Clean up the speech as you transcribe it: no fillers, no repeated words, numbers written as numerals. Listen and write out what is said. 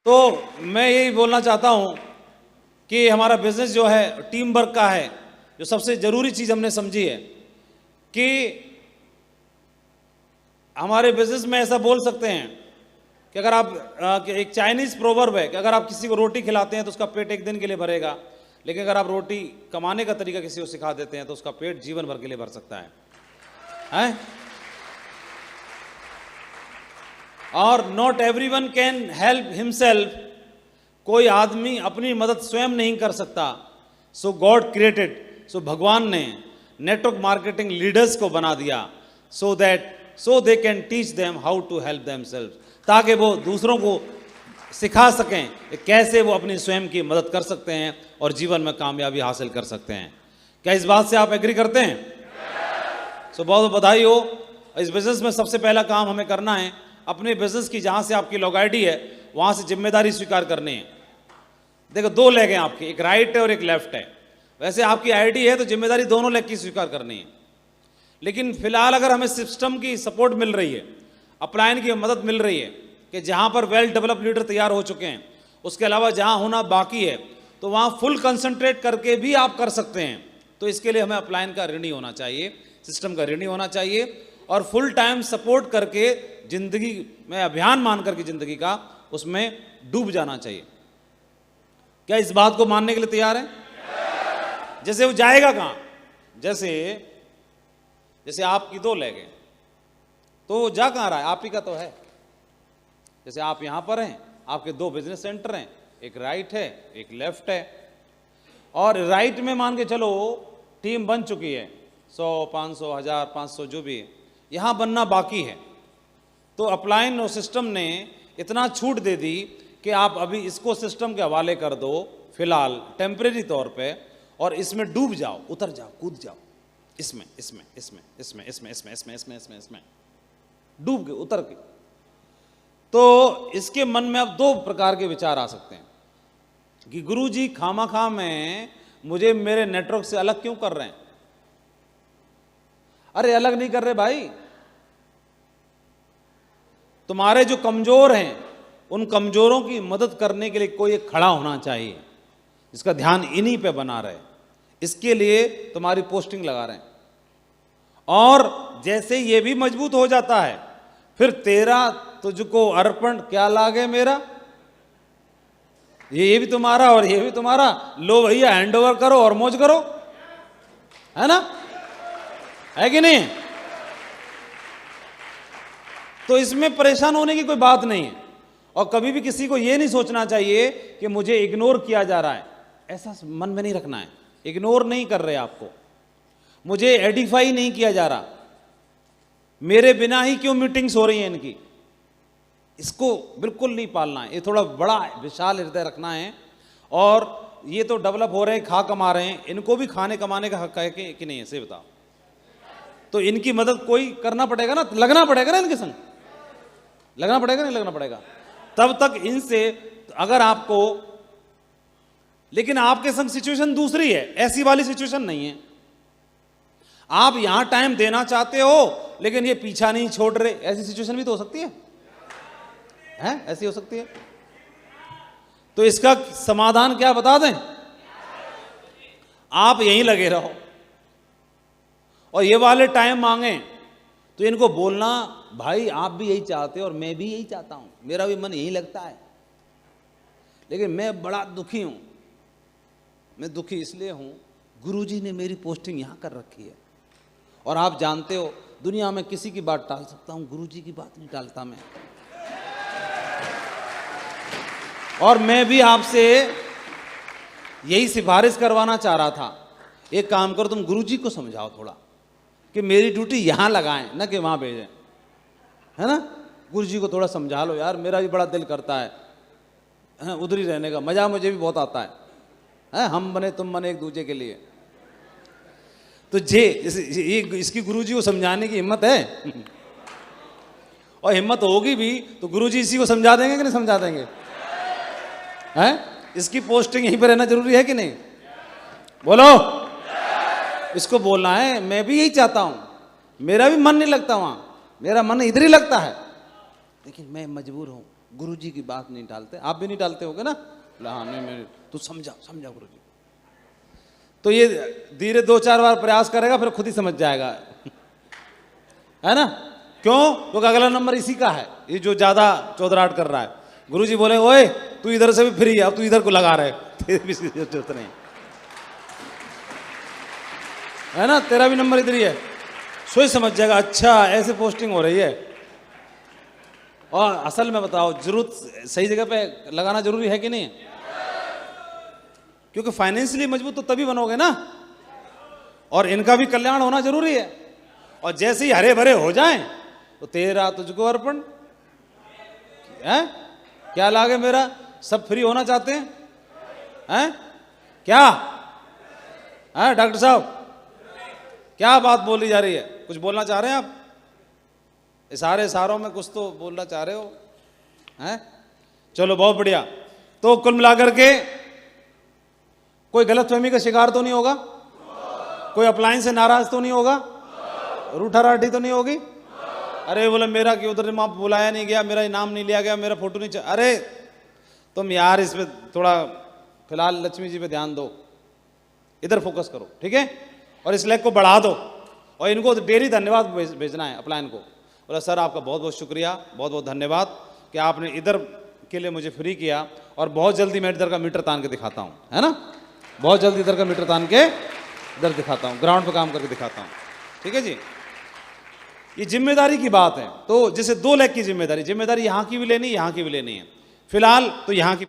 तो मैं यही बोलना चाहता हूँ कि हमारा बिजनेस जो है टीम वर्क का है। जो सबसे ज़रूरी चीज़ हमने समझी है कि हमारे बिजनेस में ऐसा बोल सकते हैं कि अगर आप एक चाइनीज़ प्रोवर्ब है कि अगर आप किसी को रोटी खिलाते हैं तो उसका पेट एक दिन के लिए भरेगा, लेकिन अगर आप रोटी कमाने का तरीका किसी को सिखा देते हैं तो उसका पेट जीवन भर के लिए भर सकता है, हैं? और not everyone can help himself, कोई आदमी अपनी मदद स्वयं नहीं कर सकता। सो गॉड क्रिएटेड, सो भगवान ने नेटवर्क मार्केटिंग लीडर्स को बना दिया so they can teach them how to help themselves, ताकि वो दूसरों को सिखा सकें कि कैसे वो अपनी स्वयं की मदद कर सकते हैं और जीवन में कामयाबी हासिल कर सकते हैं। क्या इस बात से आप एग्री करते हैं? सो बहुत बधाई हो। इस बिजनेस में सबसे पहला काम हमें करना है, अपने बिजनेस की जहाँ से आपकी लॉग आईडी है वहाँ से जिम्मेदारी स्वीकार करनी है। देखो दो लेग हैं आपके, एक राइट है और एक लेफ्ट है। वैसे आपकी आईडी है तो जिम्मेदारी दोनों लेग की स्वीकार करनी है, लेकिन फिलहाल अगर हमें सिस्टम की सपोर्ट मिल रही है, अपलायन की मदद मिल रही है कि जहाँ पर वेल डेवलप लीडर तैयार हो चुके हैं, उसके अलावा जहाँ होना बाकी है तो वहाँ फुल कंसंट्रेट करके भी आप कर सकते हैं। तो इसके लिए हमें अपलायन का ऋणी होना चाहिए, सिस्टम का ऋणी होना चाहिए और फुल टाइम सपोर्ट करके जिंदगी में अभियान मान करके जिंदगी का उसमें डूब जाना चाहिए। क्या इस बात को मानने के लिए तैयार है? जैसे वो जाएगा कहाँ? जैसे आपकी दो लेग हैं तो वो जा कहाँ रहा है? आप ही का तो है। जैसे आप यहां पर हैं, आपके दो बिजनेस सेंटर हैं, एक राइट है एक लेफ्ट है, और राइट में मान के चलो टीम बन चुकी है 100 500 1000 500 जो भी है, यहां बनना बाकी है। तो अपलायन और सिस्टम ने इतना छूट दे दी कि आप अभी इसको सिस्टम के हवाले कर दो फिलहाल टेम्परेरी तौर पे, और इसमें डूब जाओ, उतर जाओ, कूद जाओ, इसमें इसमें इसमें इसमें इसमें इसमें इसमें इसमें इसमें इसमें डूब के उतर के। तो इसके मन में अब दो प्रकार के विचार आ सकते हैं कि गुरुजी खामाखा में मुझे मेरे नेटवर्क से अलग क्यों कर रहे हैं? अरे अलग नहीं कर रहे भाई, तुम्हारे जो कमजोर हैं उन कमजोरों की मदद करने के लिए कोई एक खड़ा होना चाहिए जिसका ध्यान इन्हीं पे बना रहे। इसके लिए तुम्हारी पोस्टिंग लगा रहे हैं, और जैसे ये भी मजबूत हो जाता है फिर तेरा तुझको अर्पण क्या लागे मेरा, ये भी तुम्हारा और ये भी तुम्हारा, लो भैया हैंड ओवर करो और मौज करो, है ना? है कि नहीं? तो इसमें परेशान होने की कोई बात नहीं है, और कभी भी किसी को यह नहीं सोचना चाहिए कि मुझे इग्नोर किया जा रहा है, ऐसा मन में नहीं रखना है। इग्नोर नहीं कर रहे आपको, मुझे एडिफाई नहीं किया जा रहा, मेरे बिना ही क्यों मीटिंग्स हो रही हैं इनकी, इसको बिल्कुल नहीं पालना है। ये थोड़ा बड़ा विशाल हृदय रखना है। और ये तो डेवलप हो रहे हैं, खा कमा रहे हैं, इनको भी खाने कमाने का हक है कि नहीं, ऐसे बताओ। तो इनकी मदद कोई करना पड़ेगा ना, लगना पड़ेगा ना, इनके संग लगना पड़ेगा, नहीं लगना पड़ेगा? तब तक इनसे अगर आपको, लेकिन आपके संग सिचुएशन दूसरी है, ऐसी वाली सिचुएशन नहीं है। आप यहां टाइम देना चाहते हो लेकिन ये पीछा नहीं छोड़ रहे, ऐसी सिचुएशन भी तो हो सकती है, ऐसी हो सकती है। तो इसका समाधान क्या बता दें? आप यहीं लगे रहो, और ये वाले टाइम मांगे तो इनको बोलना, भाई आप भी यही चाहते हो और मैं भी यही चाहता हूं, मेरा भी मन यही लगता है, लेकिन मैं बड़ा दुखी हूं। मैं दुखी इसलिए हूं, गुरुजी ने मेरी पोस्टिंग यहां कर रखी है, और आप जानते हो दुनिया में किसी की बात टाल सकता हूं, गुरुजी की बात नहीं टालता मैं। और मैं भी आपसे यही सिफारिश करवाना चाह रहा था, एक काम करो, तुम गुरुजी को समझाओ थोड़ा कि मेरी ड्यूटी यहां लगाएं ना कि वहां भेजें, है ना? गुरुजी को थोड़ा समझा लो यार, मेरा भी बड़ा दिल करता है उधर ही रहने का, मजा मुझे भी बहुत आता है, हम बने तुम बने एक दूसरे के लिए। तो इसकी गुरुजी को समझाने की हिम्मत है और हिम्मत होगी भी तो गुरुजी इसी को समझा देंगे कि नहीं समझा देंगे? हैं? इसकी पोस्टिंग यहीं पर रहना जरूरी है कि नहीं? बोलो। इसको बोलना है मैं भी यही चाहता हूं, मेरा भी मन नहीं लगता वहां, मेरा मन इधर ही लगता है, लेकिन मैं मजबूर हूं, गुरुजी की बात नहीं टालते, आप भी नहीं टालते होगे ना? बोला हाँ नहीं मैं, तू समझा समझा गुरुजी। तो ये धीरे 2-4 बार प्रयास करेगा फिर खुद ही समझ जाएगा, है ना? क्यों? क्योंकि अगला नंबर इसी का है, ये जो ज्यादा चौधराहट कर रहा है। गुरुजी बोले ओए तू इधर से भी फ्री है, अब तू इधर को लगा रहे, तेरी भी जरूरत नहीं है ना, तेरा भी नंबर इधर ही है। सोच समझ जाएगा, अच्छा ऐसे पोस्टिंग हो रही है। और असल में बताओ, जरूरत सही जगह पे लगाना जरूरी है कि नहीं? क्योंकि फाइनेंशियली मजबूत तो तभी बनोगे ना, और इनका भी कल्याण होना जरूरी है। और जैसे ही हरे भरे हो जाएं तो तेरा तुझको अर्पण है, क्या लागे मेरा, सब फ्री होना चाहते हैं क्या? है डॉक्टर साहब, क्या बात बोली जा रही है? कुछ बोलना चाह रहे हैं आप? इशारों में कुछ तो बोलना चाह रहे हो, हैं? चलो बहुत बढ़िया। तो कुल मिलाकर के कोई गलतफहमी का शिकार तो नहीं होगा, कोई अप्लायंस से नाराज तो नहीं होगा, रूठा राठी तो नहीं होगी। अरे बोले मेरा कि उधर वहां बुलाया नहीं गया, मेरा नाम नहीं लिया गया, मेरा फोटो नहीं अरे तुम यार इस पे थोड़ा फिलहाल लक्ष्मी जी पे ध्यान दो, इधर फोकस करो, ठीक है? और इस लेग को बढ़ा दो, और इनको डेली धन्यवाद भेजना है अपलायन को। बोला सर आपका बहुत बहुत शुक्रिया, बहुत बहुत धन्यवाद कि आपने इधर के लिए मुझे फ्री किया, और बहुत जल्दी मैं इधर का मीटर तान के दिखाता हूँ, है ना? बहुत जल्दी इधर का मीटर तान के इधर दिखाता हूँ, ग्राउंड पे काम करके दिखाता हूँ, ठीक है जी? ये जिम्मेदारी की बात है। तो जैसे 2 लेग की जिम्मेदारी यहाँ की भी लेनी, यहाँ की भी लेनी है। फिलहाल तो यहाँ की